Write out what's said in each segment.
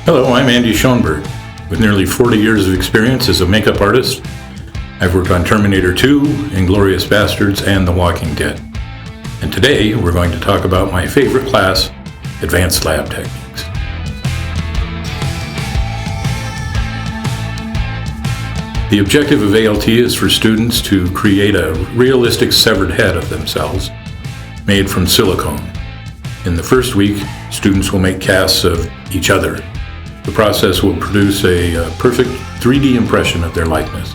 Hello, I'm Andy Schoenberg. With nearly 40 years of experience as a makeup artist, I've worked on Terminator 2, Inglourious Basterds, and The Walking Dead. And today we're going to talk about my favorite class, Advanced Lab Techniques. The objective of ALT is for students to create a realistic severed head of themselves made from silicone. In the first week, students will make casts of each other. The process will produce a perfect 3D impression of their likeness.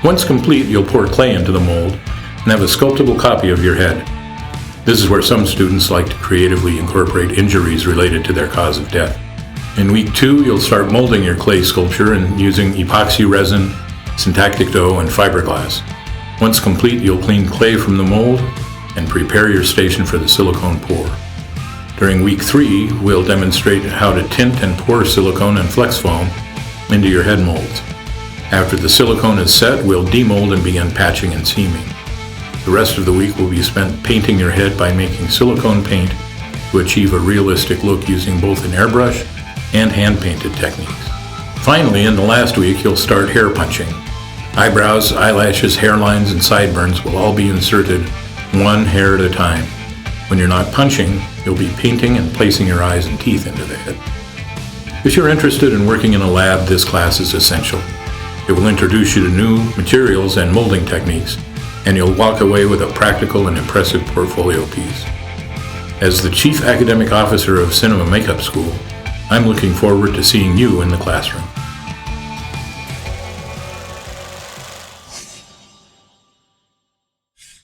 Once complete, you'll pour clay into the mold and have a sculptable copy of your head. This is where some students like to creatively incorporate injuries related to their cause of death. In week 2, you'll start molding your clay sculpture and using epoxy resin, syntactic dough, and fiberglass. Once complete, you'll clean clay from the mold and prepare your station for the silicone pour. During week 3, we'll demonstrate how to tint and pour silicone and flex foam into your head molds. After the silicone is set, we'll demold and begin patching and seaming. The rest of the week will be spent painting your head by making silicone paint to achieve a realistic look using both an airbrush and hand-painted techniques. Finally, in the last week, you'll start hair punching. Eyebrows, eyelashes, hairlines, and sideburns will all be inserted one hair at a time. When you're not punching, you'll be painting and placing your eyes and teeth into the head. If you're interested in working in a lab, this class is essential. It will introduce you to new materials and molding techniques, and you'll walk away with a practical and impressive portfolio piece. As the Chief Academic Officer of Cinema Makeup School, I'm looking forward to seeing you in the classroom.